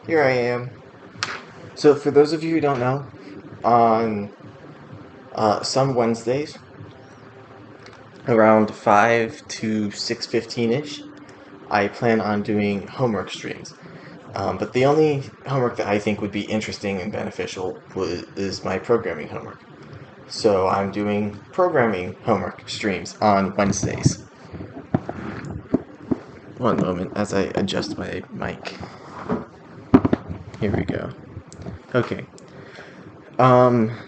Here I am. So for those of you who don't know, on some Wednesdays, around 5 to 6:15ish, I plan on doing homework streams. But the only homework that I think would be interesting and beneficial is my programming homework. So I'm doing programming homework streams on Wednesdays. One moment as I adjust my mic. Here we go. Okay.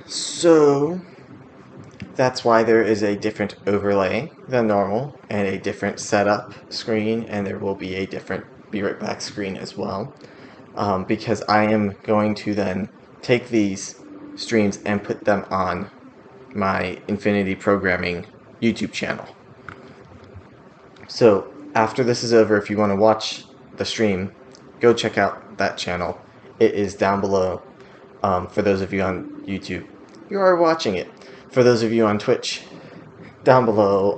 So that's why there is a different overlay than normal and a different setup screen, and there will be a different be right back screen as well. Because I am going to then take these streams and put them on my Infinity Programming YouTube channel. So after this is over, if you want to watch the stream, go check out that channel. It is down below. For those of you on YouTube, you are watching it. For those of you on Twitch, down below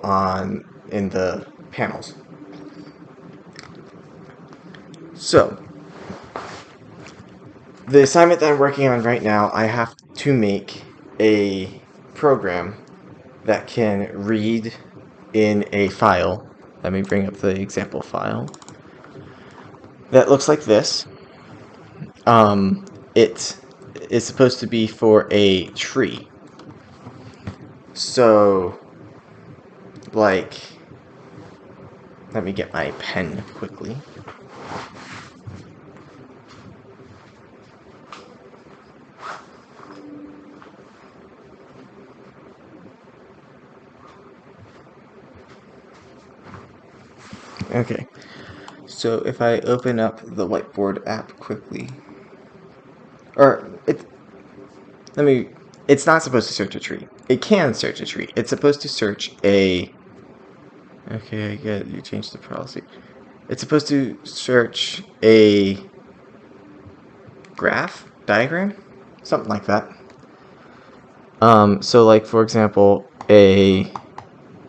in the panels. So the assignment that I'm working on right now, I have to make a program that can read in a file. Let me bring up the example file. That looks like this. It is supposed to be for a tree. So, like, let me get my pen quickly. Okay, so if I open up the whiteboard app quickly, it's not supposed to search a tree. It can search a tree. It's supposed to search a, okay, I get it, you changed the policy. It's supposed to search a graph, diagram, something like that. So like for example, A,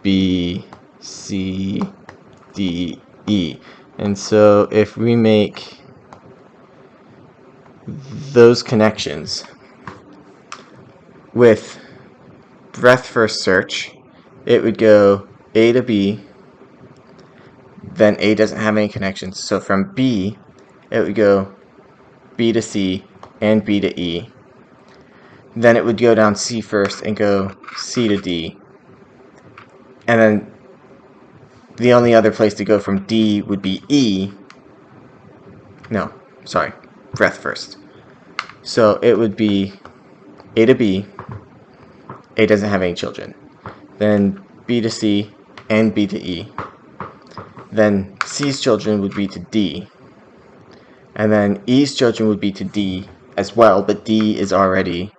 B, C, D, E. And so if we make those connections with breadth first search, it would go A to B, then A doesn't have any connections. So from B, it would go B to C and B to E. Then it would go down C first and go C to D. And then the only other place to go from D would be E. No, sorry, breadth first. So it would be A to B. A doesn't have any children. Then B to C and B to E. Then C's children would be to D. And then E's children would be to D as well, but D is already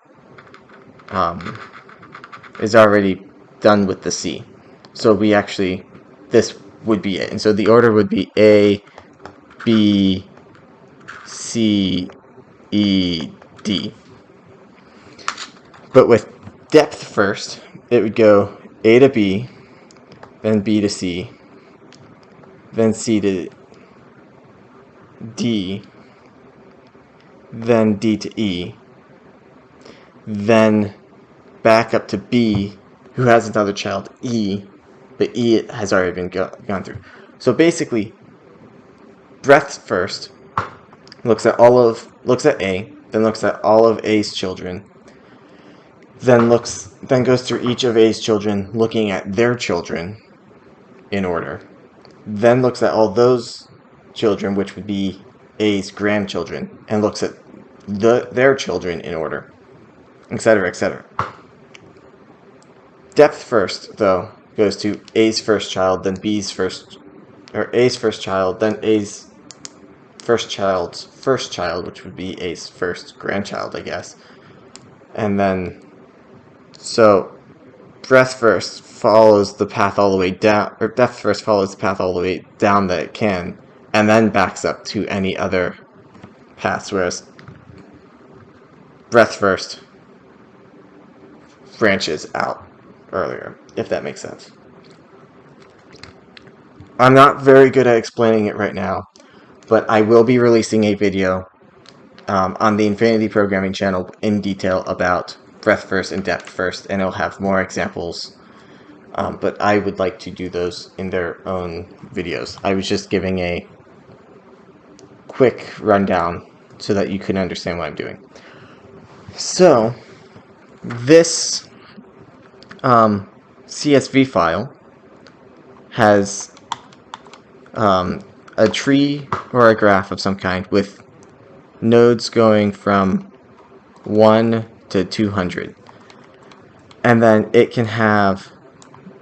done with the C. So we actually, this would be it. And so the order would be A, B, C, E, D. But with depth first, it would go A to B, then B to C, then C to D, then D to E, then back up to B, who has another child, E, but E has already been gone through. So basically, breadth first looks at A, then looks at all of A's children, then goes through each of A's children, looking at their children in order, then looks at all those children, which would be A's grandchildren, and looks at their children in order, etc., etc. Depth first, though, goes to A's first child, then A's first child, then A's first child, which would be A's first grandchild, I guess. And then, so breadth first follows the path all the way down, or depth first follows the path all the way down that it can, and then backs up to any other paths, whereas breadth first branches out earlier, if that makes sense. I'm not very good at explaining it right now, but I will be releasing a video on the Infinity Programming channel in detail about breadth first and depth first, and it'll have more examples. But I would like to do those in their own videos. I was just giving a quick rundown so that you can understand what I'm doing. So, this CSV file has a tree or a graph of some kind with nodes going from 1 to 200. And then it can have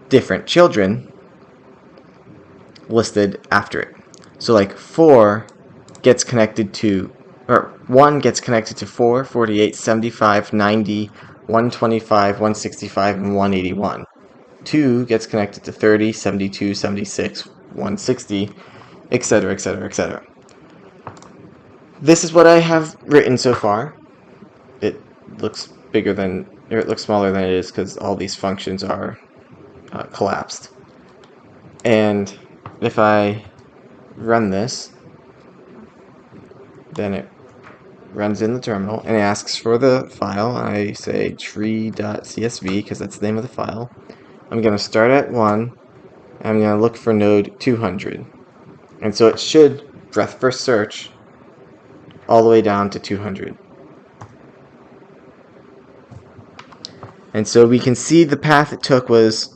different children listed after it. So like 4 gets connected to, or 1 gets connected to 4, 48, 75, 90, 125, 165, and 181. 2 gets connected to 30, 72, 76, 160, etc., etc., etc. This is what I have written so far. It looks bigger than, or it looks smaller than it is because all these functions are collapsed. And if I run this, then it runs in the terminal and it asks for the file. I say tree.csv because that's the name of the file. I'm going to start at 1. I'm going to look for node 200. And so it should breadth first search all the way down to 200. And so we can see the path it took was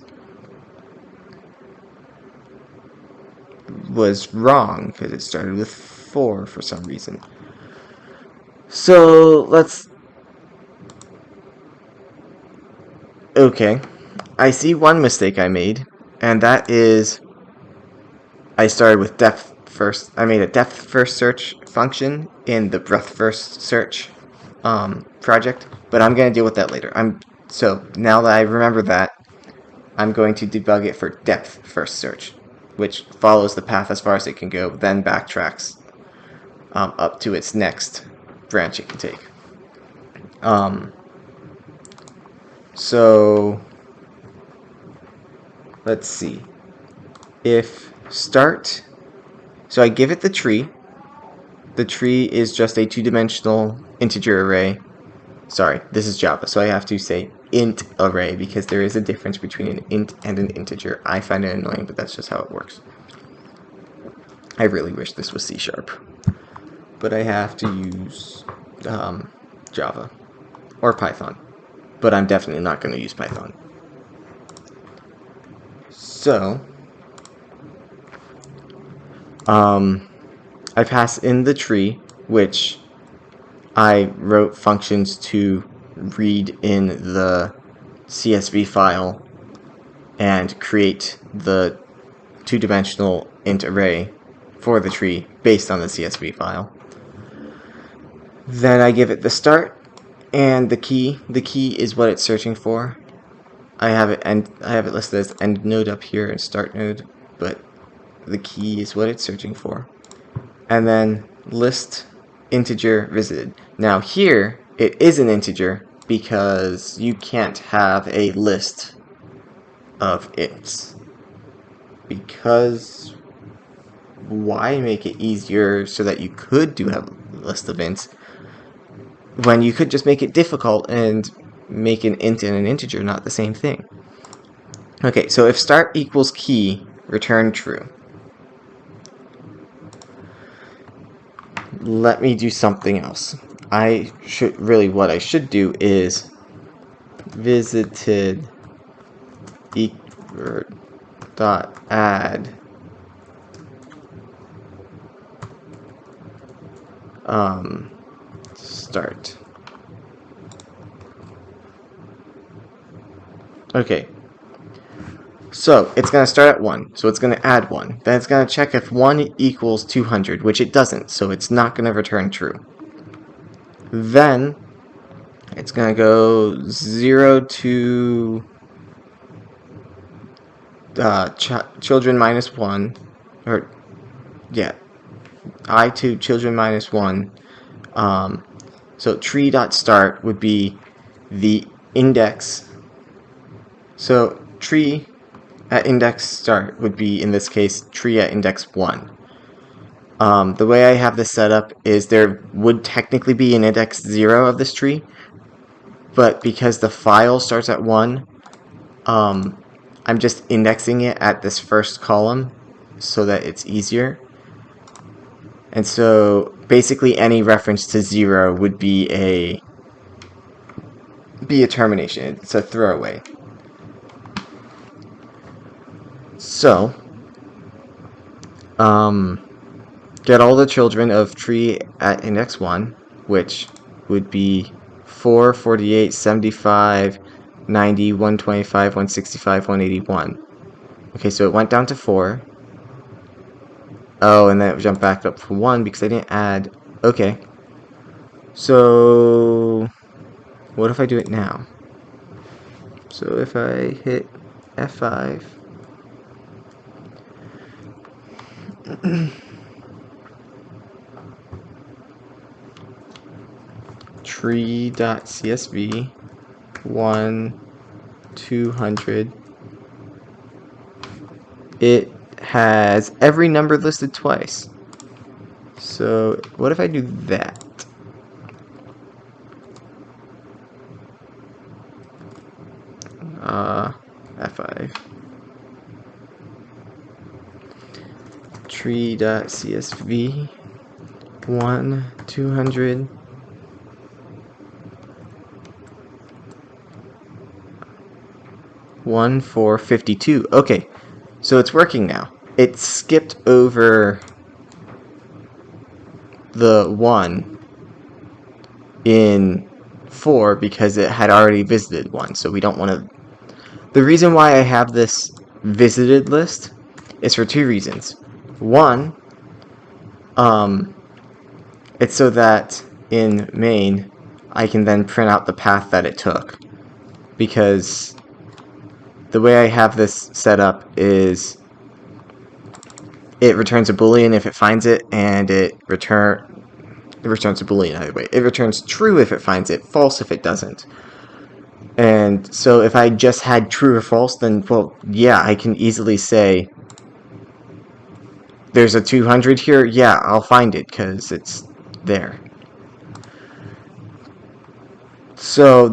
wrong because it started with 4 for some reason. So let's... Okay, I see one mistake I made, and that is I started with depth first. I made a depth first search function in the breadth first search project, but I'm going to deal with that later. So now that I remember that, I'm going to debug it for depth first search, which follows the path as far as it can go, then backtracks up to its next branch it can take. So let's see. If start, so I give it the tree. The tree is just a two-dimensional integer array. Sorry, this is Java, so I have to say int array because there is a difference between an int and an integer. I find it annoying, but that's just how it works. I really wish this was C#, but I have to use Java or Python, but I'm definitely not going to use Python. So I pass in the tree, which I wrote functions to read in the CSV file and create the two-dimensional int array for the tree based on the CSV file. Then I give it the start and the key. The key is what it's searching for. I have it listed as end node up here and start node, but the key is what it's searching for. And then list integer visited. Now here it is an integer because you can't have a list of ints. Because why make it easier so that you could do have a list of ints when you could just make it difficult and make an int and an integer not the same thing? Okay, so if start equals key, return true. Let me do something else. What I should do is visited dot add start. Okay, so it's going to start at 1, so it's going to add 1. Then it's going to check if 1 equals 200, which it doesn't, so it's not going to return true. Then it's going to go 0 to children minus 1, or yeah, I to children minus 1. So tree.start would be the index. So tree at index start would be, in this case, tree at index 1. The way I have this set up is there would technically be an index 0 of this tree, but because the file starts at 1, I'm just indexing it at this first column so that it's easier. And so basically any reference to 0 would be a termination. It's a throwaway. So, get all the children of tree at index 1, which would be 4, 48, 75, 90, 125, 165, 181. Okay, so it went down to 4. Oh, and then it jumped back up for 1 because I didn't add. Okay. So, what if I do it now? So if I hit F5, tree.csv 1 200, it has every number listed twice. So what if I do that? F5 tree.csv 1 200 1 4 52. Okay, so it's working now. It skipped over the 1 in 4 because it had already visited 1, so we don't want to. The reason why I have this visited list is for 2 reasons. One, it's so that in main I can then print out the path that it took, because the way I have this set up is it returns a boolean if it finds it, and it returns a boolean either way. It returns true if it finds it, false if it doesn't. And so if I just had true or false, then, well, yeah, I can easily say there's a 200 here. Yeah, I'll find it because it's there. So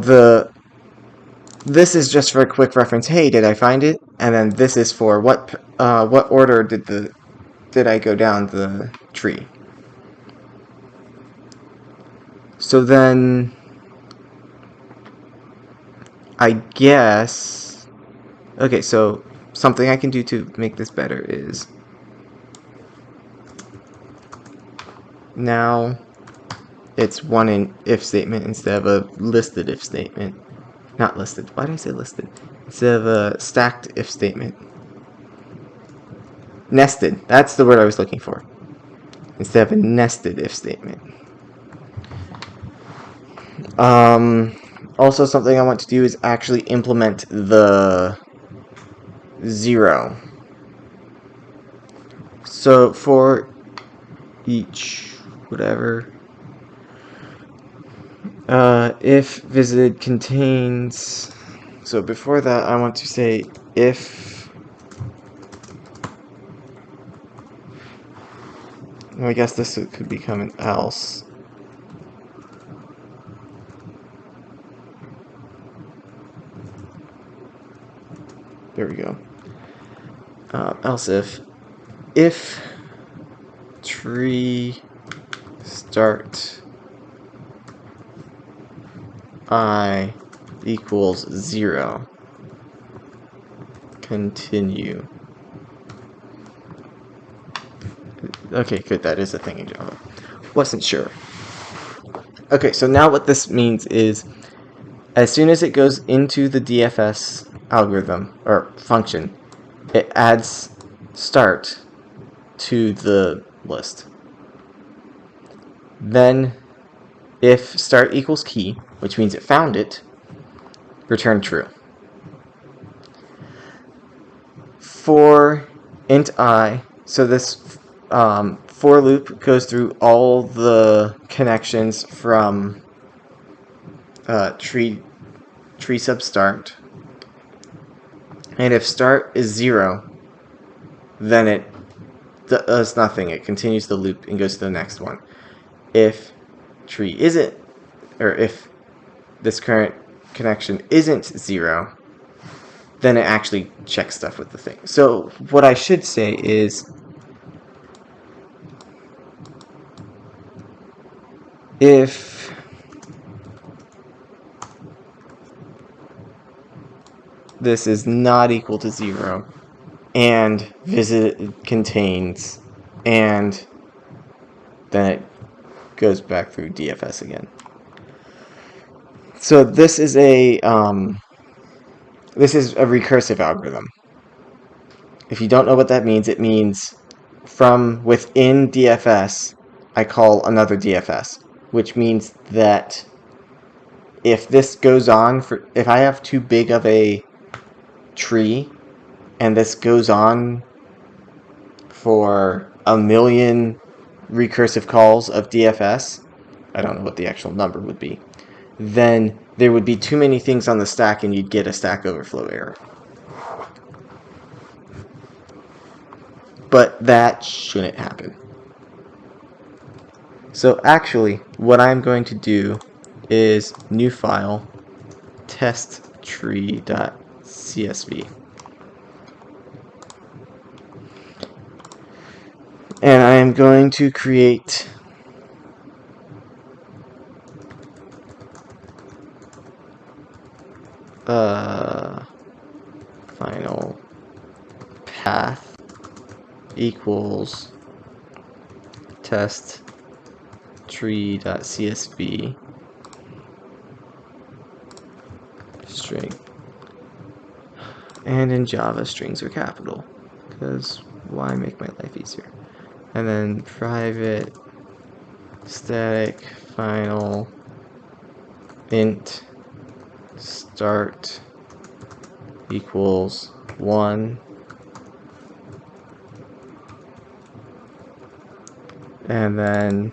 this is just for a quick reference. Hey, did I find it? And then this is for what order did I go down the tree? So then I guess, okay, so something I can do to make this better is now it's one in if statement instead of a listed if statement. Not listed. Why did I say listed? Instead of a stacked if statement. Nested. That's the word I was looking for. Instead of a nested if statement. Also, something I want to do is actually implement the 0. So for each whatever, if visited contains, so before that I want to say if, well, I guess this could become an else. There we go. Else if tree start I equals 0, continue. Okay, good, that is a thing in Java. Wasn't sure. Okay, so now what this means is as soon as it goes into the DFS algorithm or function, it adds start to the list. Then if start equals key, which means it found it, return true. For int I, so this for loop goes through all the connections from tree sub start, and if start is 0, then does nothing. It continues the loop and goes to the next one. If tree isn't, or if this current connection isn't 0, then it actually checks stuff with the thing. So what I should say is, if this is not equal to 0, and visit contains, and then it goes back through DFS again. So this is a recursive algorithm. If you don't know what that means, it means from within DFS, I call another DFS, which means that if this goes on for, if I have too big of a tree and this goes on for 1,000,000 recursive calls of DFS, I don't know what the actual number would be, then there would be too many things on the stack and you'd get a Stack Overflow error. But that shouldn't happen. So actually, what I'm going to do is new file, testtree.csv. And I am going to create final path equals test tree.csv string, and in Java strings are capital because why make my life easier, and then private static final int start equals 1 and then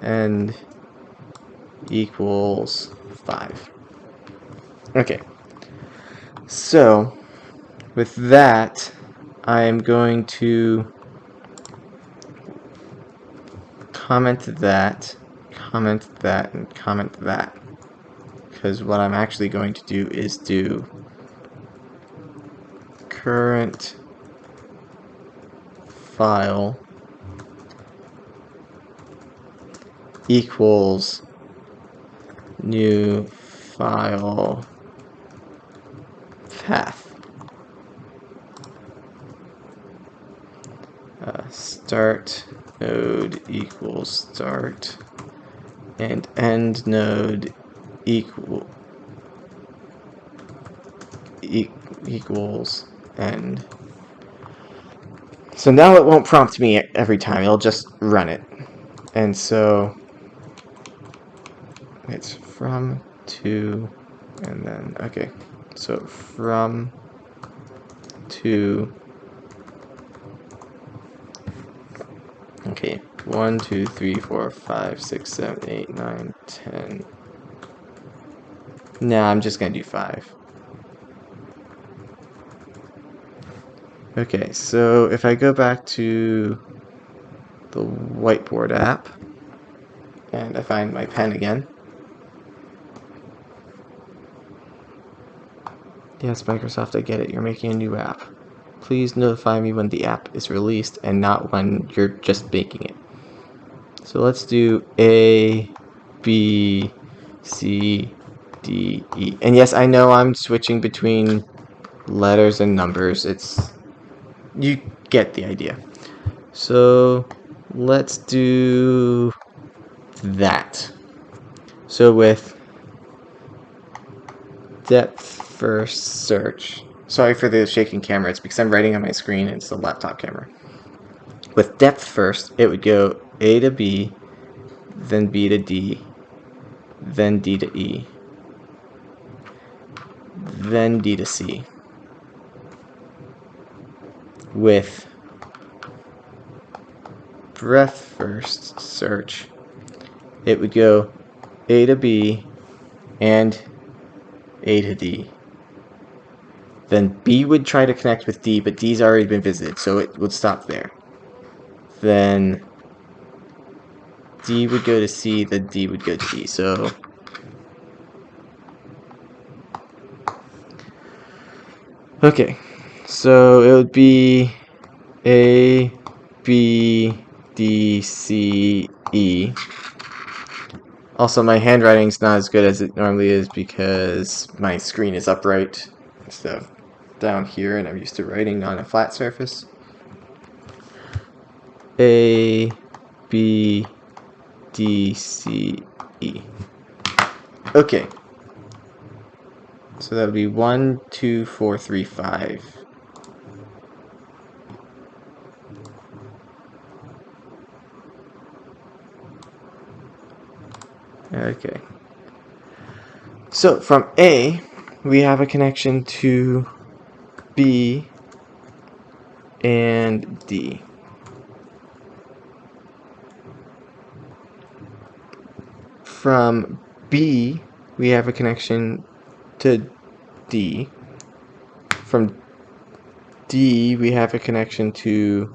end equals 5. Okay, so with that, I am going to comment that, and comment that, because what I'm actually going to do is do current file equals new file path. Start node equals start and end node equals end. So now it won't prompt me every time, it'll just run it. And so it's from to, and then, okay, so from to, okay, 1, 2, 3, 4, 5, 6, 7, 8, 9, 10. Nah, I'm just gonna do 5. Okay, so if I go back to the whiteboard app and I find my pen again. Yes, Microsoft, I get it. You're making a new app. Please notify me when the app is released and not when you're just making it. So let's do A, B, C, D, E. And yes, I know I'm switching between letters and numbers. You get the idea. So let's do that. So with depth first search. Sorry for the shaking camera, it's because I'm writing on my screen and it's the laptop camera. With depth first, it would go A to B, then B to D, then D to E, then D to C. With breadth first search, it would go A to B and A to D. Then B would try to connect with D, but D's already been visited, so it would stop there. then D would go to C, then D would go to D. So okay, so it would be A, B, D, C, E. Also, my handwriting's not as good as it normally is because my screen is upright instead of down here, and I'm used to writing on a flat surface. A, B, D, C, E. Okay. So that would be 1, 2, 4, 3, 5. Okay. So from A, we have a connection to B and D. From B, we have a connection to D. From D, we have a connection to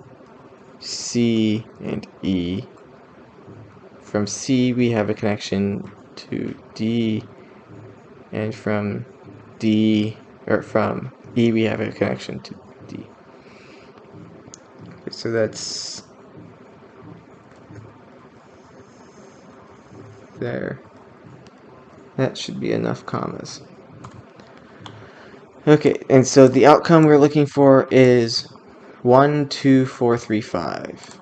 C and E. From C, we have a connection to D. And from E, we have a connection to D. Okay, so that's there. That should be enough commas. Okay, and so the outcome we're looking for is 1, 2, 4, 3, 5.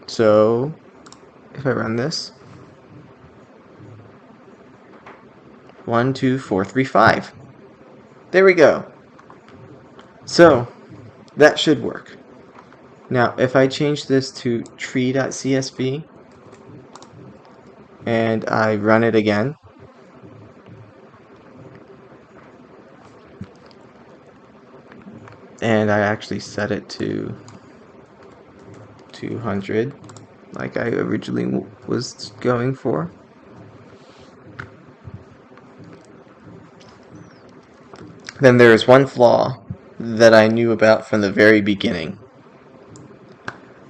So if I run this, 1, 2, 4, 3, 5. There we go. So that should work. Now, if I change this to tree.csv and I run it again, and I actually set it to 200 like I originally was going for, then there is one flaw that I knew about from the very beginning.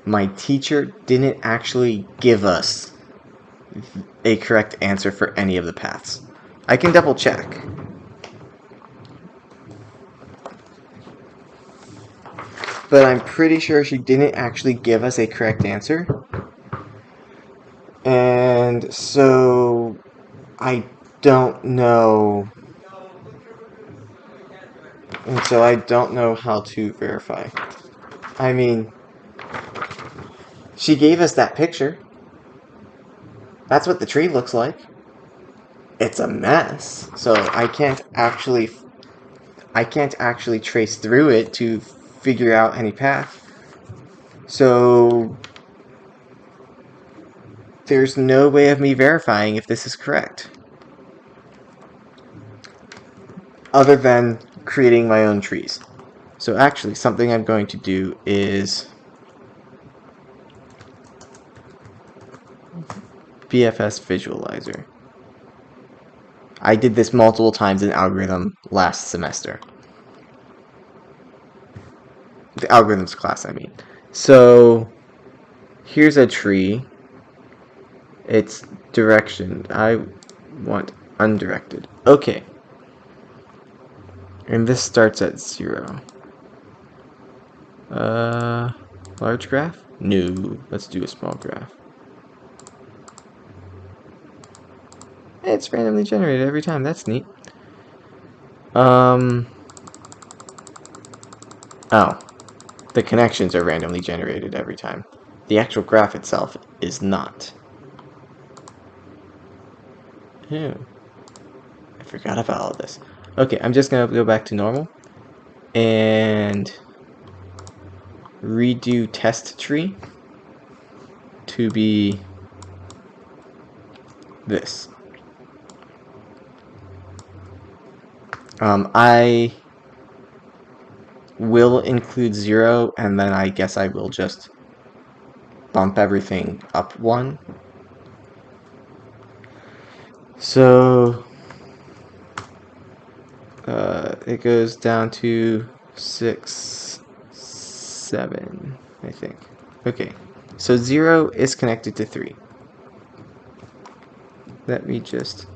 My teacher didn't actually give us a correct answer for any of the paths. I can double check. But I'm pretty sure she didn't actually give us a correct answer. And so I don't know. And so I don't know how to verify. I mean, she gave us that picture. That's what the tree looks like. It's a mess. So I can't actually trace through it to figure out any path. So there's no way of me verifying if this is correct, other than creating my own trees. So actually, something I'm going to do is BFS visualizer. I did this multiple times in algorithm last semester. The algorithms class, I mean. So here's a tree. It's direction. I want undirected. Okay. And this starts at 0. Large graph? No. Let's do a small graph. It's randomly generated every time. That's neat. Oh. The connections are randomly generated every time. The actual graph itself is not. Ew. I forgot about all this. Okay, I'm just gonna go back to normal and redo test tree to be this. I will include 0, and then I guess I will just bump everything up 1. So it goes down to 6, 7, I think. Okay, so 0 is connected to 3. Let me just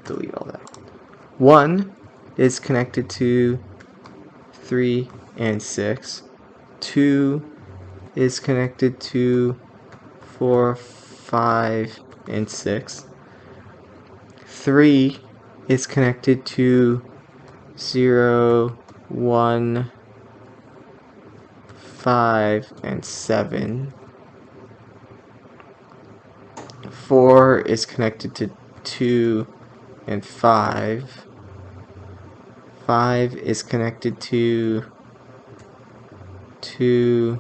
delete all that. 1 is connected to 3 and 6. 2 is connected to 4, 5, and 6. 3 is connected to 0, 1, 5, and 7. 4 is connected to 2 and 5. 5 is connected to 2,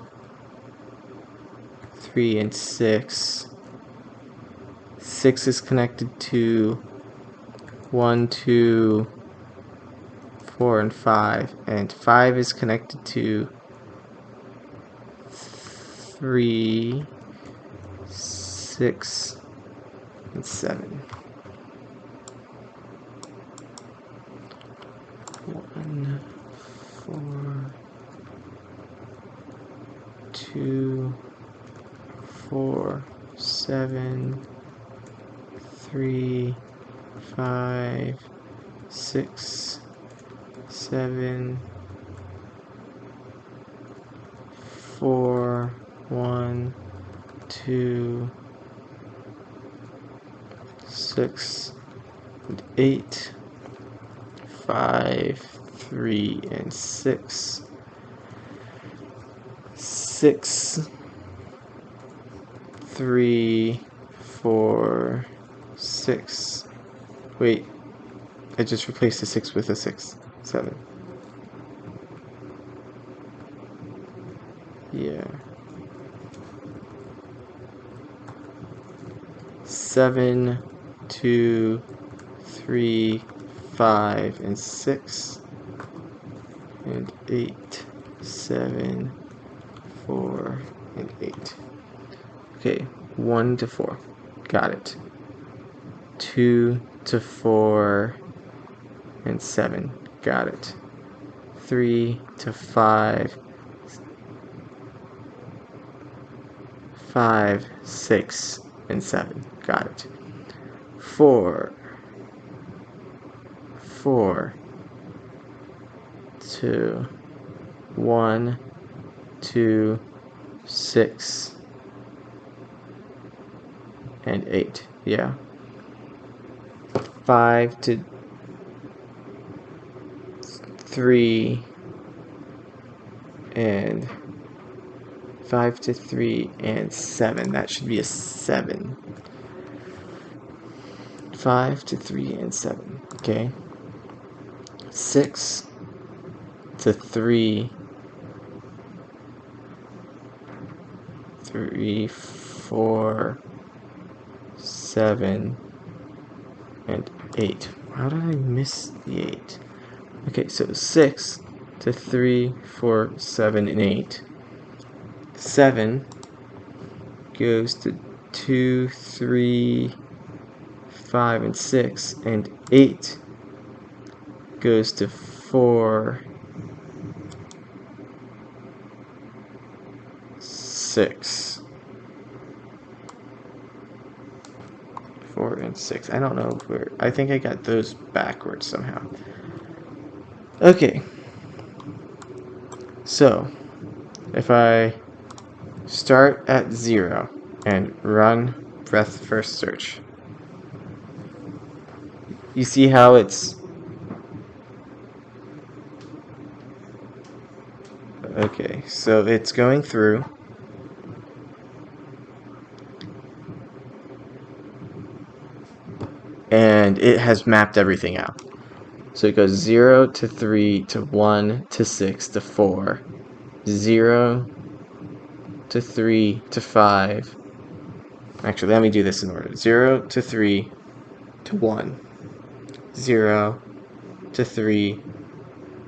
3, and 6. 6 is connected to 1, 2, 4, and 5. And 5 is connected to 3, 6, and 7. 1, 4, 2, 4, 7, 3, 5, 6, 7, 4, 1, 2, 6, and 8, 5, 3, and 6, 6, 3, 4, 6. Wait, I just replaced the 6 with a 6. 7. Yeah. 7, 2, 3, 5, and 6. And 8, 7, 4, and 8. Okay, 1 to 4. Got it. 2 to 4 and 7. Got it. 3 to 5. 5, 6, and 7. Got it. 4 to 1, 2, 6, and 8. Yeah. 5 to 3 and 5 to 3 and 7. That should be a 7. 5 to 3 and 7. Okay. 6 to 3, 3, 4, 7, and 8. How did I miss the 8? Okay, so 6 to 3, 4, 7, and 8. 7 goes to 2, 3, 5, and 6, and 8 goes to 4, 6. 4 and 6. I don't know where. I think I got those backwards somehow. Okay. So, if I start at 0 and run breadth first search, you see how it's okay, so it's going through. And it has mapped everything out. So it goes 0 to 3 to 1 to 6 to 4, 0 to 3 to 5. Actually, let me do this in order. 0 to 3 to 1, 0 to 3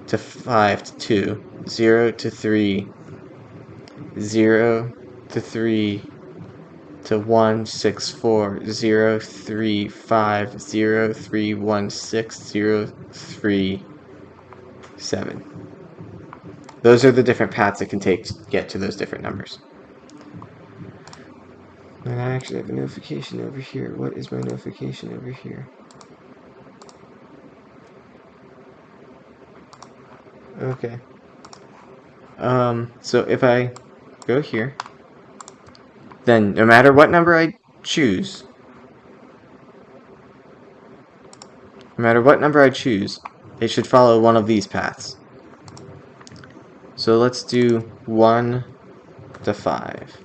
to 5 to 2, 0 to 3, 0 to 3 to 1, 6, 4, 0, 3, 5, 0, 3, 1, 6, 0, 3, 7. Those are the different paths it can take to get to those different numbers. And I actually have a notification over here. What is my notification over here? Okay. So if I go here, then no matter what number I choose, it should follow one of these paths. So let's do 1 to 5.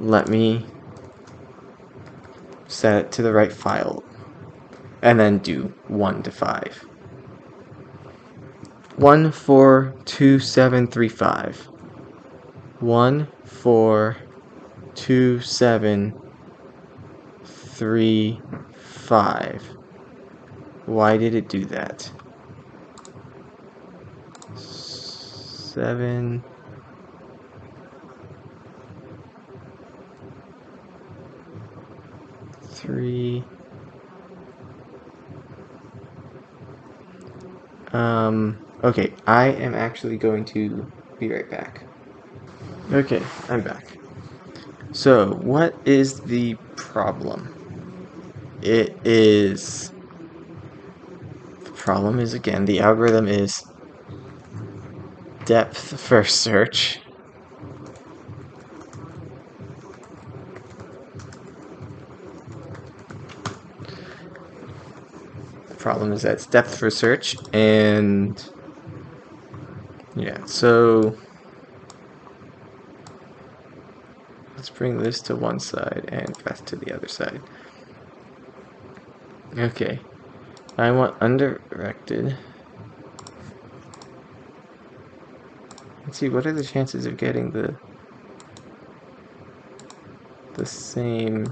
Let me set it to the right file, and then do 1 to 5. 1, 4, 2, 7, 3, 5. 1, 4, 2, 7, 3, 5. Why did it do that? 7. Three. Okay, I am actually going to be right back. Okay, I'm back. So, what is the problem? The problem is, again, the algorithm is depth first search. The problem is that it's depth first search, and yeah, so let's bring this to one side and breadth to the other side. Okay, I want undirected. Let's see, what are the chances of getting the same?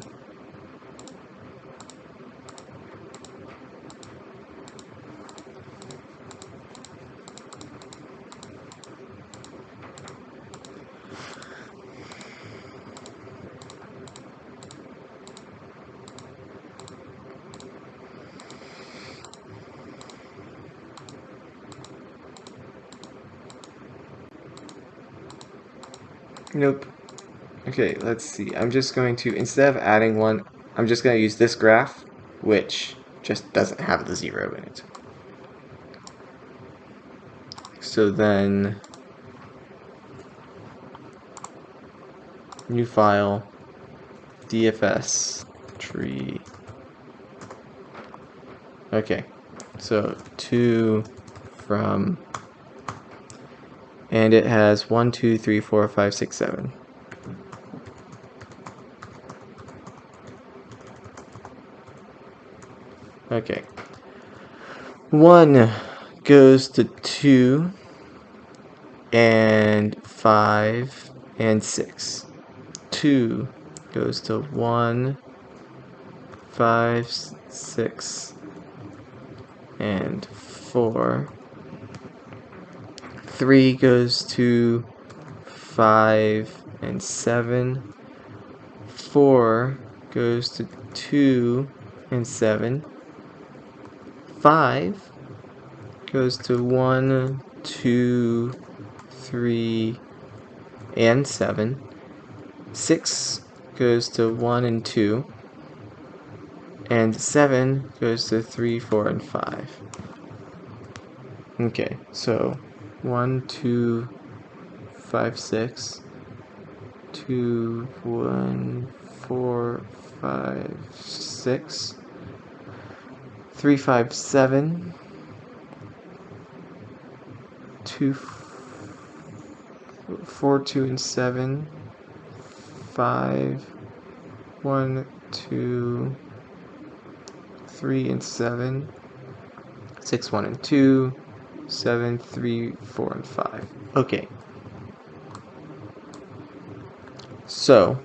Nope. Okay, let's see. I'm just going to, instead of adding one, I'm just going to use this graph, which just doesn't have the 0 in it. So then, new file, DFS, tree. Okay, so 2 from, and it has 1, 2, 3, 4, 5, 6, 7. Okay. 1 goes to 2 and 5 and 6. 2 goes to 1, 5, 6, and 4. 3 goes to 5 and 7. 4 goes to 2 and 7. 5 goes to 1, 2, 3, and 7. 6 goes to 1 and 2. And 7 goes to 3, 4, and 5. Okay, so 1, 2, 5, 6. 2, 1, 4, 5, 6. 3, 5, 7. 2, 4, 2, and 7. 5, 1, 2, 3, and 7. 6, 1, and 2. 7, 3, 4, and 5. Okay. So,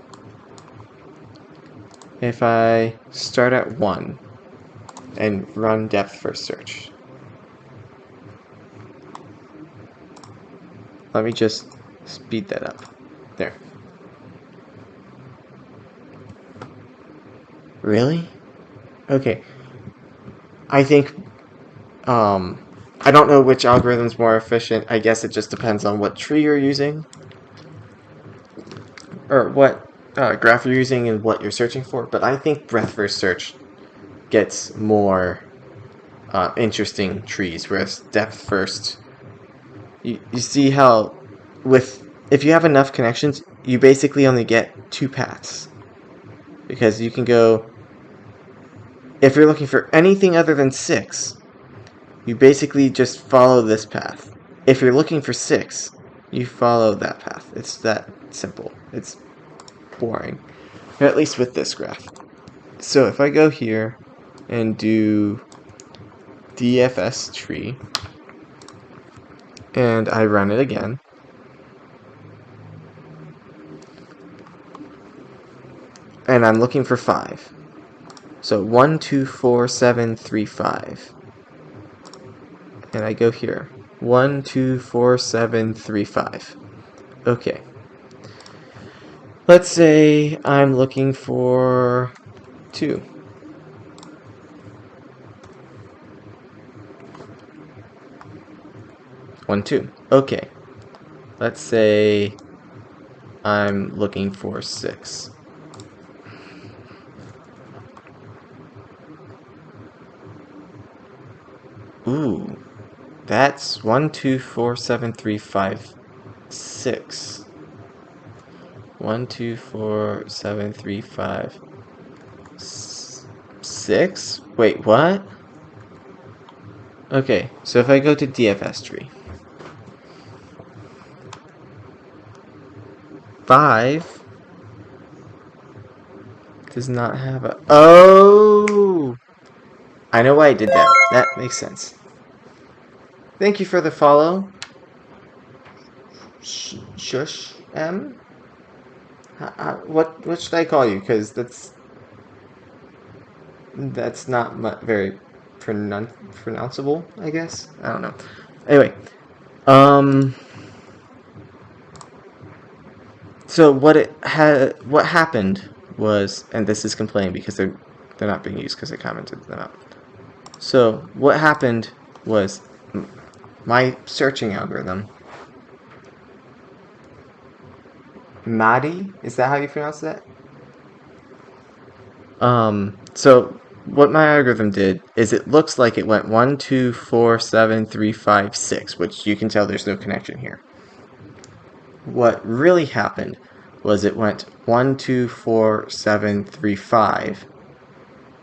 if I start at 1 and run depth first search, let me just speed that up. There. Really? Okay. I think, I don't know which algorithm's more efficient. I guess it just depends on what tree you're using, or what graph you're using and what you're searching for, but I think breadth first search gets more interesting trees, whereas depth first, you see how if you have enough connections, you basically only get 2 paths. Because you can go, if you're looking for anything other than 6, you basically just follow this path. If you're looking for 6, you follow that path. It's that simple. It's boring. Or at least with this graph. So if I go here and do DFS tree, and I run it again, and I'm looking for 5. So 1, 2, 4, 7, 3, 5. And I go here. 1, 2, 4, 7, 3, 5. Okay. Let's say I'm looking for 2. 1, 2. Okay. Let's say I'm looking for 6. Ooh. That's 1, 2, 4, 7, 3, 5, 6. 1, 2, 4, 7, 3, 5, 6? Wait, what? Okay, so if I go to DFS tree, 5 does not have a... Oh! I know why I did that. That makes sense. Thank you for the follow. Shush M? What should I call you? Because that's not very pronounceable, I guess. I don't know. Anyway, so what happened was, and this is complaining because they're not being used because I commented them out. So what happened was my searching algorithm. Madi, is that how you pronounce that? So what my algorithm did is it looks like it went 1, 2, 4, 7, 3, 5, 6, which you can tell there's no connection here. What really happened was it went 1, 2, 4, 7, 3, 5,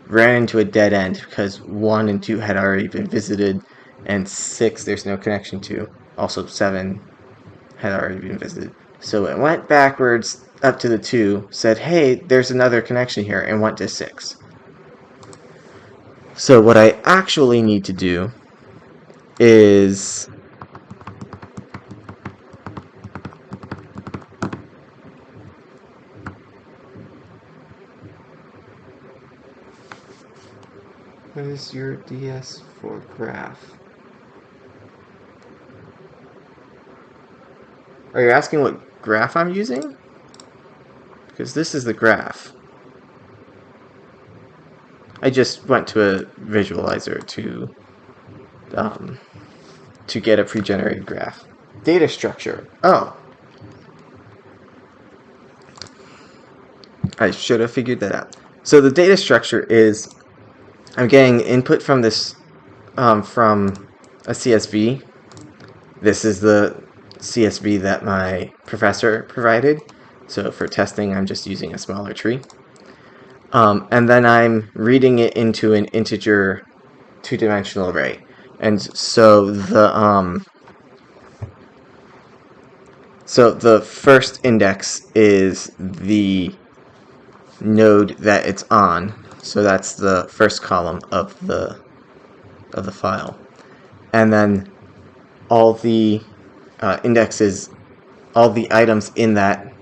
ran into a dead end because 1 and 2 had already been visited, and 6 there's no connection to. Also 7 had already been visited. So it went backwards up to the 2, said, hey, there's another connection here, and went to 6. So what I actually need to do is what is your DS4 graph? Are you asking what graph I'm using? Because this is the graph. I just went to a visualizer to get a pre-generated graph. Data structure. Oh. I should have figured that out. So the data structure is I'm getting input from this from a CSV. This is the CSV that my professor provided. So for testing, I'm just using a smaller tree. And then I'm reading it into an integer 2-dimensional array. And so the first index is the node that it's on. So that's the first column of the file. And then all the indexes, all the items in that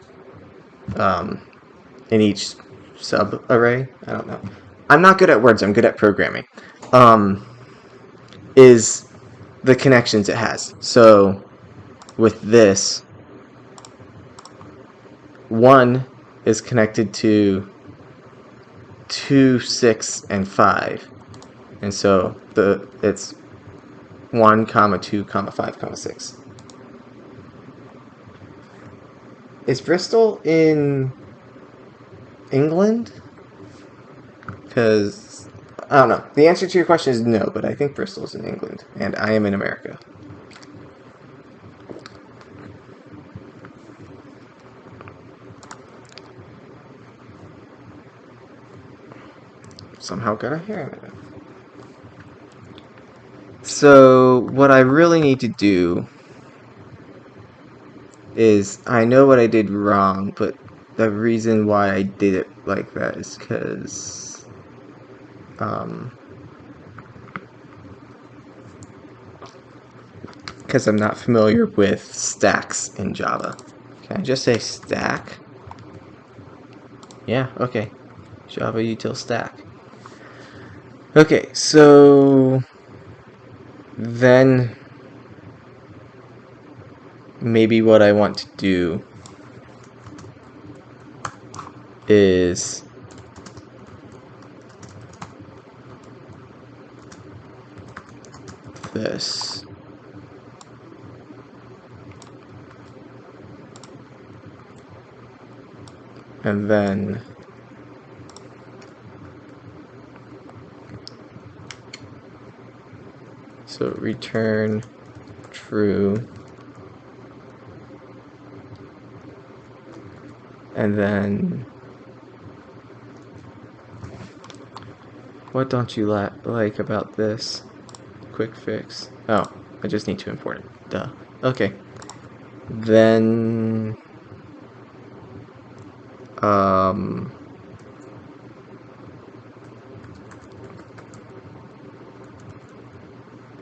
in each sub-array, I don't know. I'm not good at words, I'm good at programming, is the connections it has. So with this, 1 is connected to 2, 6, and 5. And so it's 1, 2, 5, 6. Is Bristol in England? Because, I don't know. The answer to your question is no, but I think Bristol's in England, and I am in America. Somehow got a hair in it. So, what I really need to do is, I know what I did wrong, but the reason why I did it like that is because, I'm not familiar with stacks in Java. Can I just say stack? Yeah, okay. Java util stack. Okay, so then maybe what I want to do is this. And then so return true. And then what don't you like about this? Quick fix. Oh, I just need to import it. Duh. Okay. Then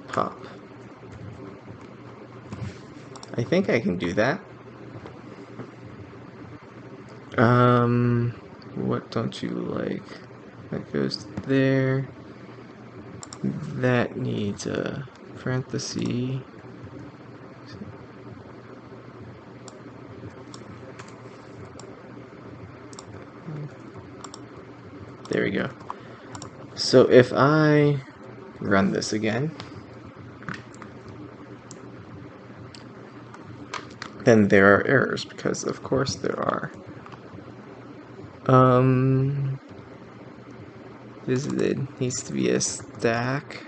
pop. I think I can do that. What don't you like? That goes there. That needs a parenthesis. There we go. So if I run this again, then there are errors, because of course there are. Visited needs to be a stack.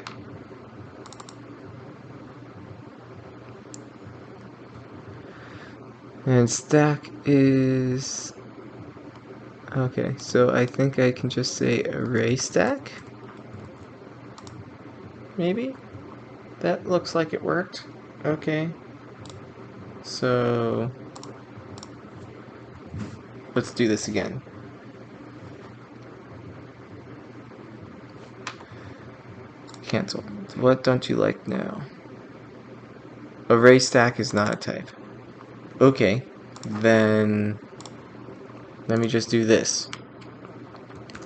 And stack is... Okay, so I think I can just say array stack? Maybe? That looks like it worked. Okay. So let's do this again. Cancel. What don't you like now? Array stack is not a type. Okay, then let me just do this.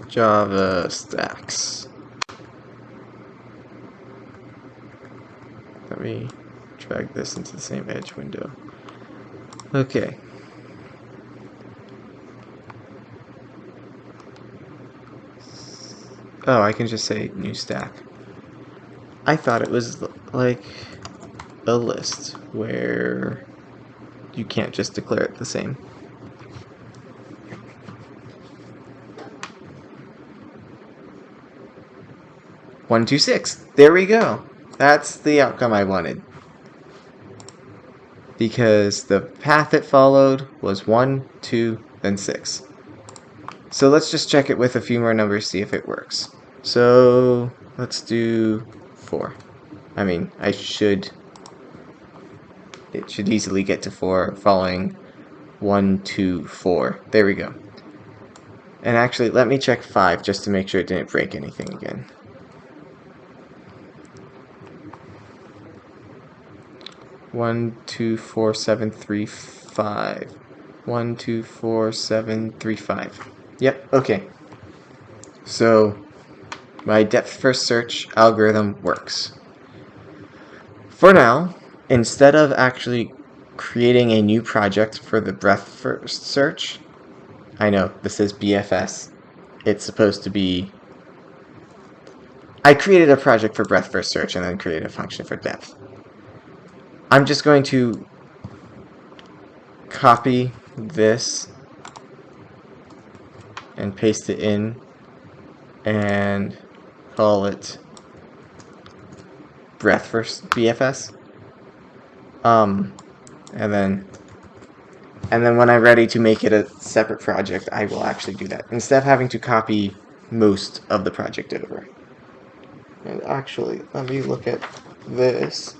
Java stacks. Let me drag this into the same edge window. Okay. Oh, I can just say new stack. I thought it was like a list where you can't just declare it the same. One, 2, 6. There we go. That's the outcome I wanted. Because the path it followed was 1, 2, then 6. So let's just check it with a few more numbers, see if it works. So let's do 4. I mean, it should easily get to 4 following 1, 2, 4. There we go. And actually, let me check 5 just to make sure it didn't break anything again. One, 2, 4, 7, 3, 5. 1, 2, 4, 7, 3, 5. Yep, okay. So my depth first search algorithm works. For now, instead of actually creating a new project for the breadth first search, I know this is BFS, it's supposed to be... I created a project for breadth first search and then created a function for depth. I'm just going to copy this and paste it in and call it breadth first BFS. And then when I'm ready to make it a separate project, I will actually do that instead of having to copy most of the project over. And actually, let me look at this.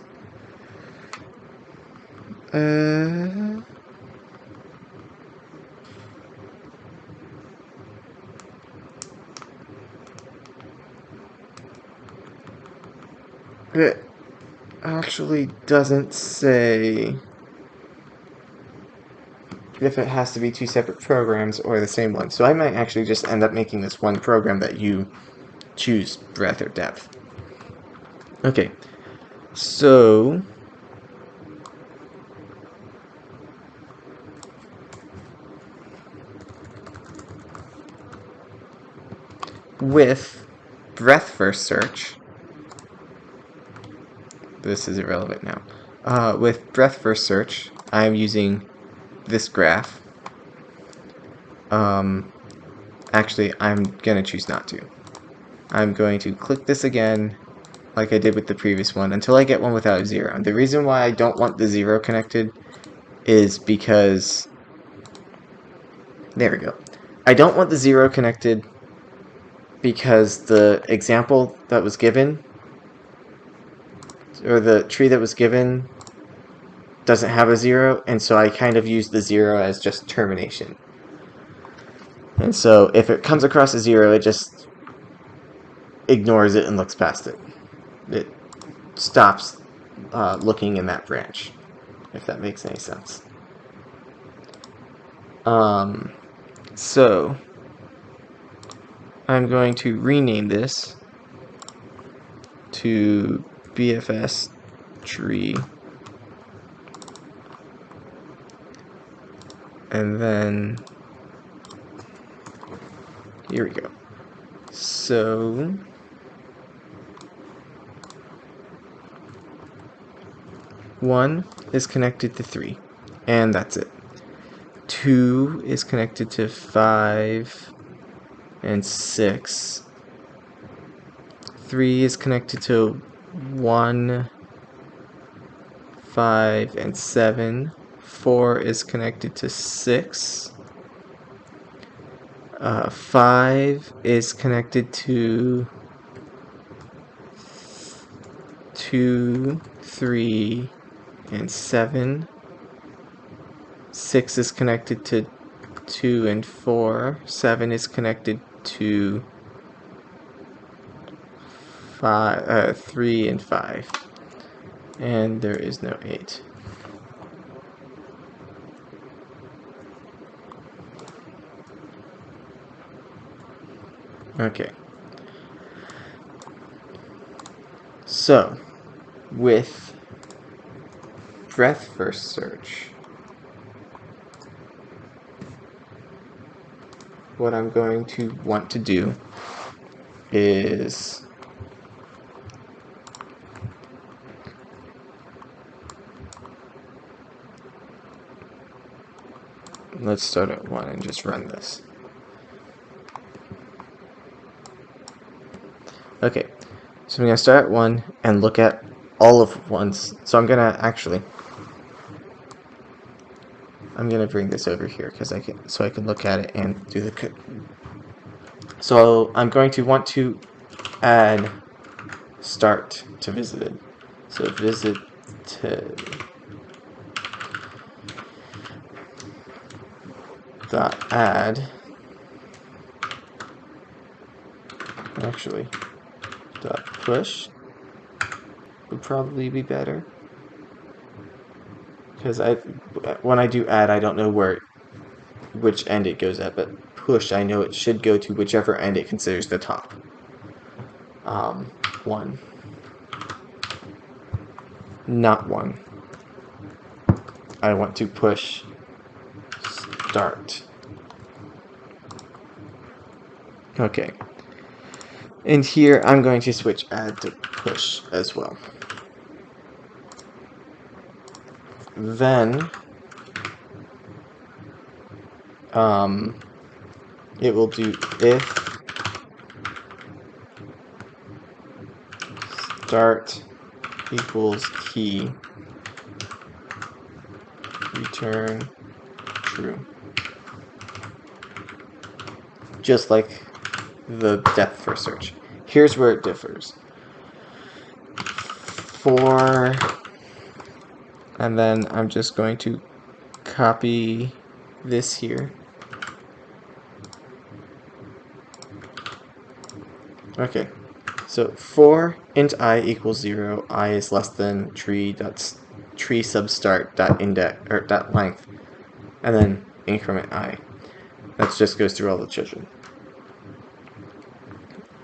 It actually doesn't say if it has to be two separate programs or the same one. So I might actually just end up making this one program that you choose breadth or depth. Okay, so with breadth first search, this is irrelevant now. With breadth first search, I'm using this graph. Actually, I'm gonna choose not to. I'm going to click this again, like I did with the previous one, until I get one without a 0. And the reason why I don't want the 0 connected is because... There we go. I don't want the 0 connected because the example that was given, or the tree that was given, doesn't have a 0, and so I kind of use the 0 as just termination. And so if it comes across a 0, it just ignores it and looks past it. It stops looking in that branch, if that makes any sense. So I'm going to rename this to BFS tree, and then here we go. So one is connected to 3, and that's it. 2 is connected to 5 and 6. 3 is connected to 1, 5, and 7. 4 is connected to 6. 5 is connected to 2, 3, and 7. 6 is connected to 2 and 4. 7 is connected to 3 and 5. And there is no 8. Okay. So, with breadth first search, what I'm going to want to do is let's start at 1 and just run this. Okay, so I'm going to start at 1 and look at all of 1's. So I'm going to bring this over here because I can look at it and do the code. So I'm going to want to add start to visited. So visited dot add, actually dot push would probably be better, because when I do add, I don't know which end it goes at, but push, I know it should go to whichever end it considers the top. 1, not 1. I want to push start. Okay. And here I'm going to switch add to push as well. Then it will do if start equals key, return true. Just like the depth first search. Here's where it differs. For, and then I'm just going to copy this here. Okay, so for int I equals 0, I is less than tree substart dot index or dot length, and then increment I. That just goes through all the children.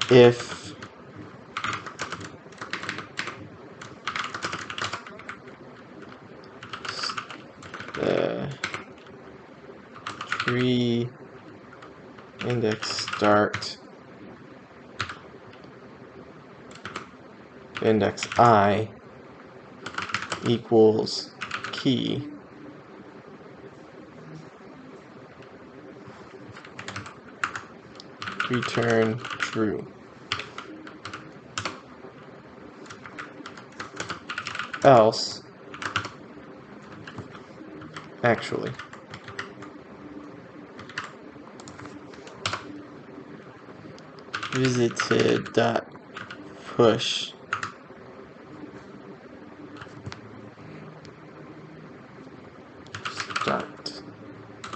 If the tree index start index I equals key, return true. Else, actually, visited dot push start,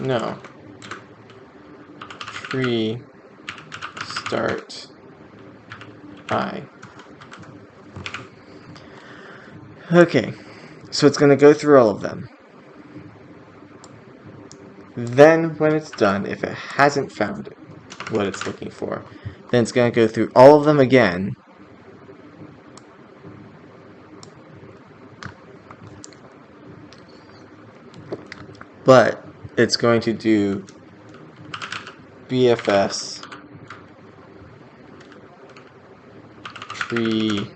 no, tree start I. Okay, so it's going to go through all of them. Then when it's done, if it hasn't found what it's looking for, then it's going to go through all of them again. But it's going to do BFS tree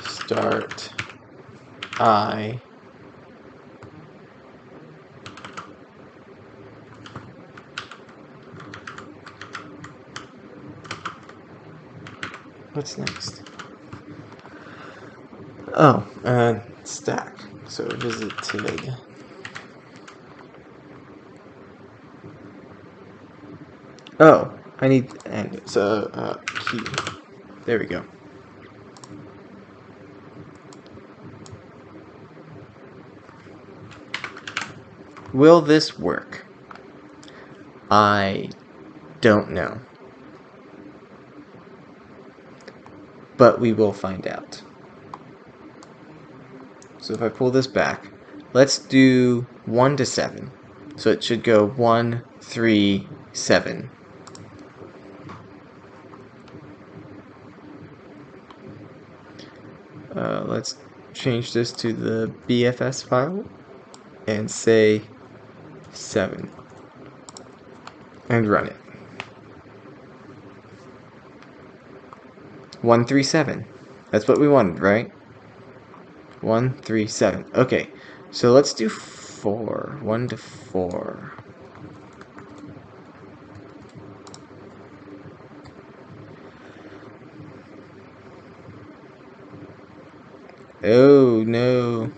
start I what's next? Oh, and stack. So visited. Oh, I need and it's a key. There we go. Will this work? I don't know. But we will find out. So if I pull this back, let's do 1 to 7. So it should go 1, 3, 7. Let's change this to the BFS file and say 7 and run it. 1, 3, 7. That's what we wanted, right? 1, 3, 7. Okay, so let's do 4. 1 to 4. Oh no.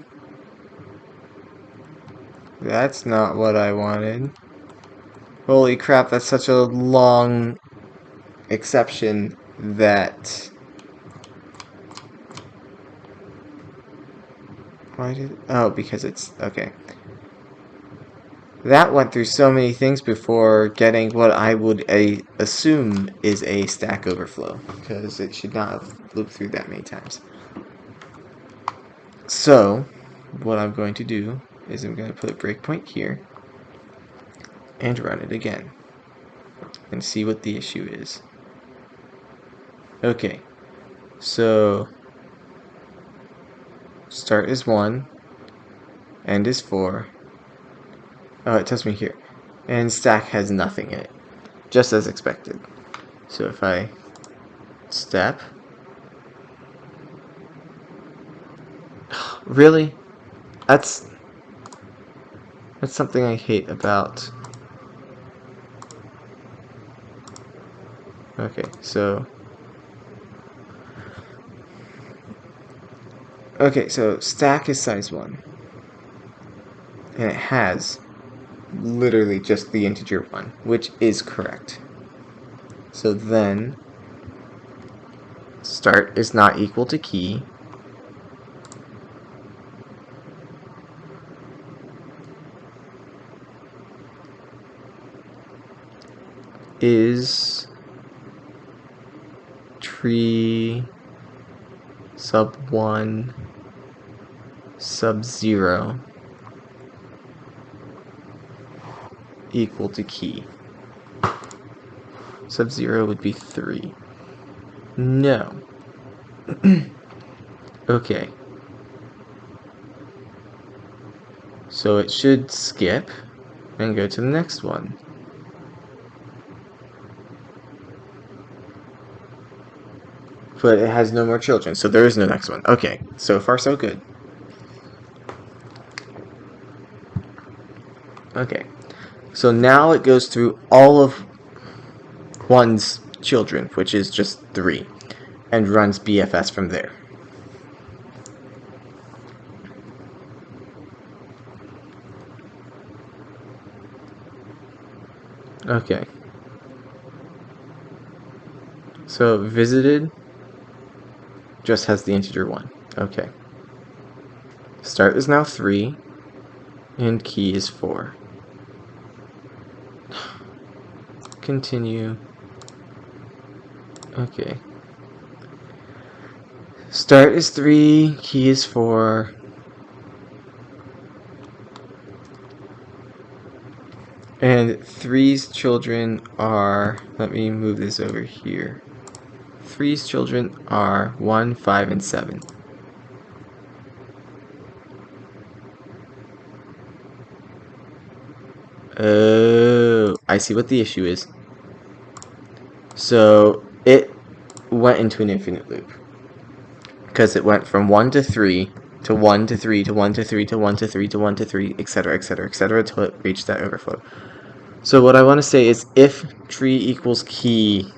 That's not what I wanted. Holy crap, that's such a long exception that... Why did... Oh, because it's... Okay. That went through so many things before getting what I would assume is a Stack Overflow, because it should not have looped through that many times. So, what I'm going to do is I'm going to put a breakpoint here and run it again and see what the issue is. Okay, so start is 1, end is 4. Oh, it tells me here. And stack has nothing in it. just as expected. So if I step, really? That's something I hate about. Okay, so stack is size 1. And it has literally just the integer 1, which is correct. So then start is not equal to key. Is tree sub 1 sub 0 equal to key? Sub 0 would be 3. No. Okay. So it should skip and go to the next one. But it has no more children, so there is no next one. Okay, so far so good. Okay, so now it goes through all of 1's children, which is just 3, and runs BFS from there. Okay. So visited just has the integer 1. Okay. Start is now 3, and key is 4. Continue. Okay. Start is 3, key is 4. And 3's children are, let me move this over here. 3's children are 1, 5, and 7. Oh, I see what the issue is. So it went into an infinite loop. Because it went from 1 to 3 to 1 to 3 to 1 to 3 to 1 to 3 to 1 to 3, etc., etc., etc., until it reached that overflow. So what I want to say is if tree equals key,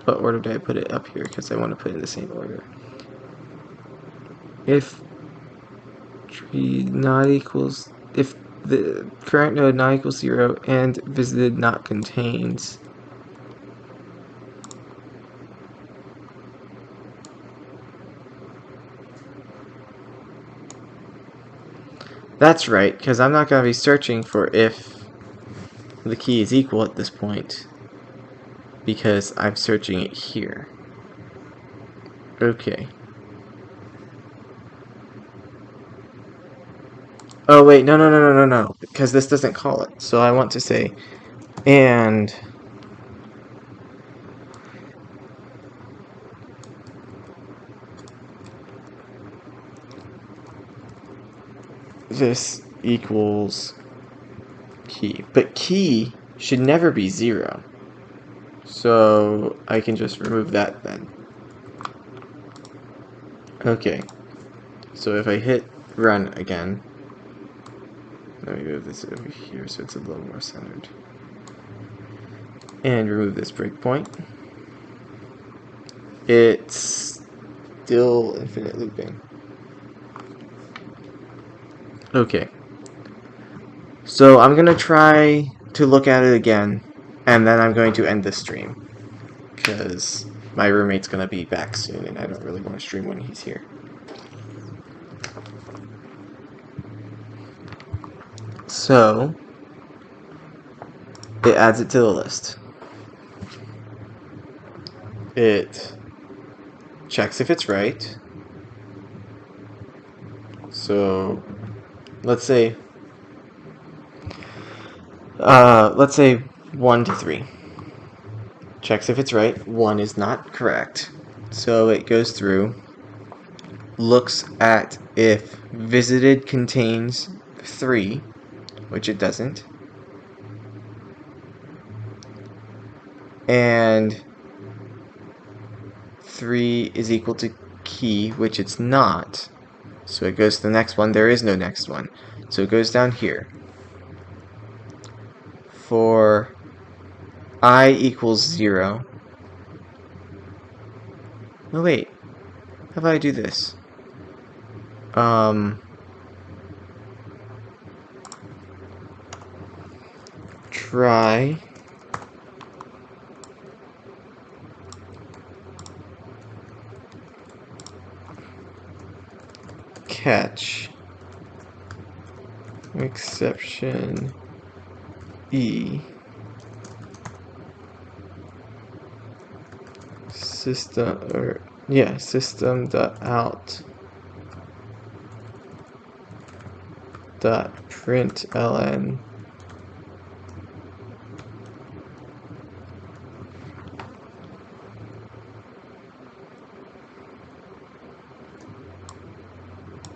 what order did I put it up here? Because I want to put it in the same order. If tree not equals, if the current node not equals 0 and visited not contains, that's right, because I'm not going to be searching for if the key is equal at this point, because I'm searching it here. Okay. Oh wait, no, because this doesn't call it. So I want to say, and this equals key. But key should never be 0. So I can just remove that then. Okay. So if I hit run again, let me move this over here so it's a little more centered. And remove this breakpoint. It's still infinite looping. Okay. So I'm going to try to look at it again, and then I'm going to end the stream, because my roommate's going to be back soon, and I don't really want to stream when he's here. So, it adds it to the list. It checks if it's right. So, let's say 1 to 3. Checks if it's right. 1 is not correct. So it goes through, looks at if visited contains 3, which it doesn't. and 3 is equal to key, which it's not. So it goes to the next one. There is no next one. So it goes down here. For I equals 0. No, wait. How about I do this? Try catch exception E system.out .println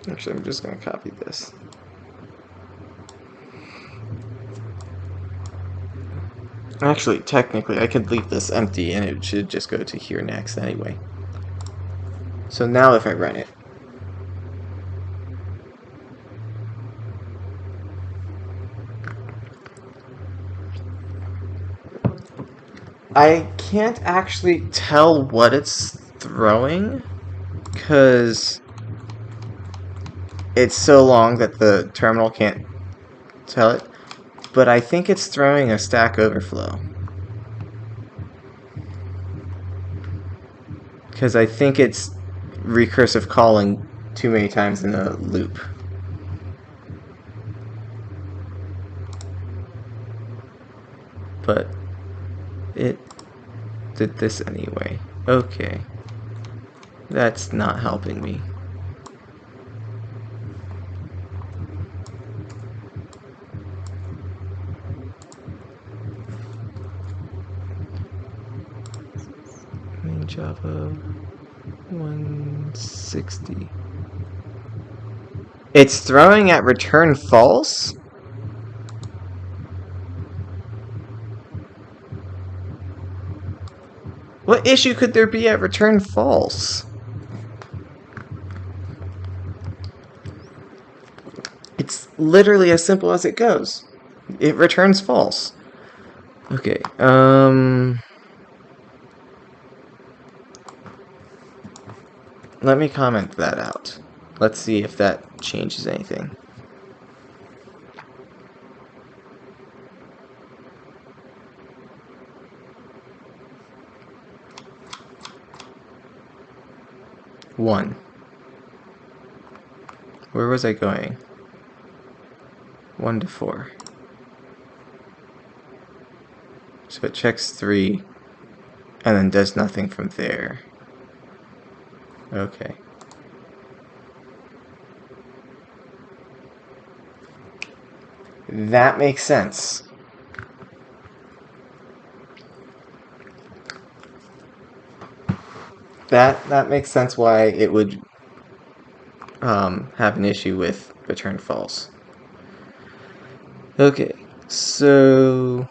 Actually, I'm just going to copy this. Actually, technically, I could leave this empty and it should just go to here next anyway. So now if I run it, I can't actually tell what it's throwing because it's so long that the terminal can't tell it, but I think it's throwing a Stack Overflow. Because I think it's recursive calling too many times in a loop. But it did this anyway. Okay. That's not helping me. Main Java 160. It's throwing at return false? What issue could there be at return false? It's literally as simple as it goes. It returns false. Okay, let me comment that out. Let's see if that changes anything. One. Where was I going? 1 to 4. So it checks 3 and then does nothing from there. Okay. That makes sense. That makes sense why it would have an issue with return false. Okay, so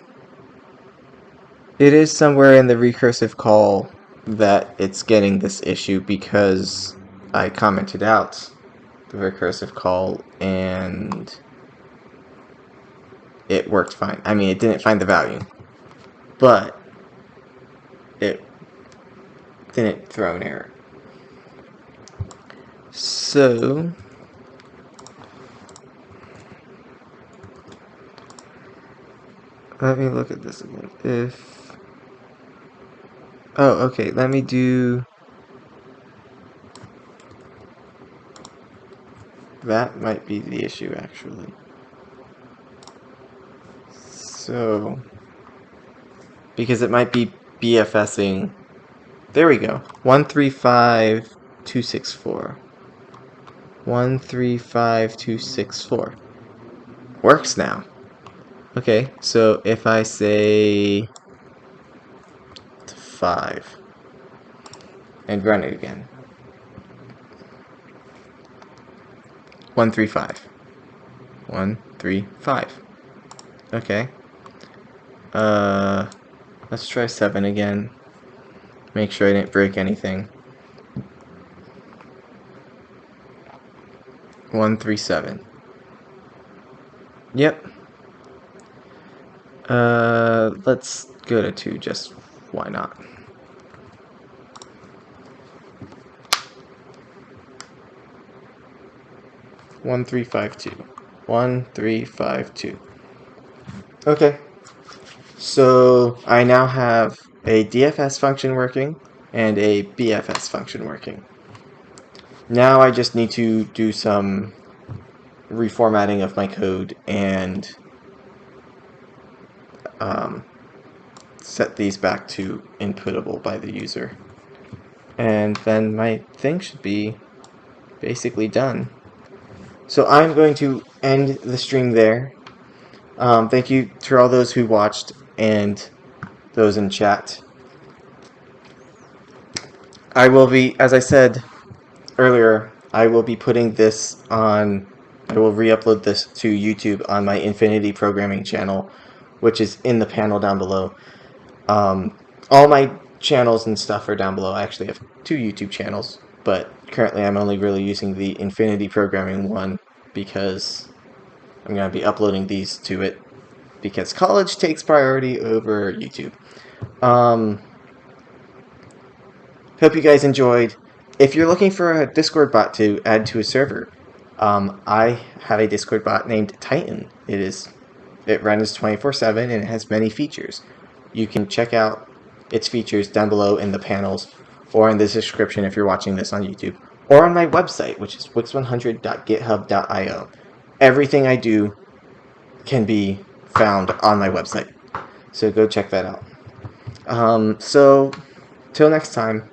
it is somewhere in the recursive call that it's getting this issue because I commented out the recursive call and it worked fine. I mean, it didn't find the value, but it didn't throw an error. So let me look at this again. Okay, let me do that. Might be the issue actually. So because it might be BFSing. There we go. 135264. 135264. Works now. Okay, so if I say 5 and run it again. 135. 135. Okay. Let's try 7 again. Make sure I didn't break anything. 137. Yep. Let's go to 2, just why not? One, 3, 5, 2. 1, 3, 5, 2. Okay. So I now have a DFS function working and a BFS function working. Now I just need to do some reformatting of my code and set these back to inputable by the user. And then my thing should be basically done. So I'm going to end the stream there. Thank you to all those who watched and those in chat. I will be, as I said earlier, I will be putting this on, I will re-upload this to YouTube on my Infinity Programming channel, which is in the panel down below. All my channels and stuff are down below. I actually have 2 YouTube channels, but currently I'm only really using the Infinity Programming one because I'm going to be uploading these to it because college takes priority over YouTube. Hope you guys enjoyed. If you're looking for a Discord bot to add to a server, I have a Discord bot named Titan. It runs 24/7 and it has many features. You can check out its features down below in the panels or in the description if you're watching this on YouTube, or on my website, which is wix100.github.io. Everything I do can be found on my website, so go check that out. So till next time,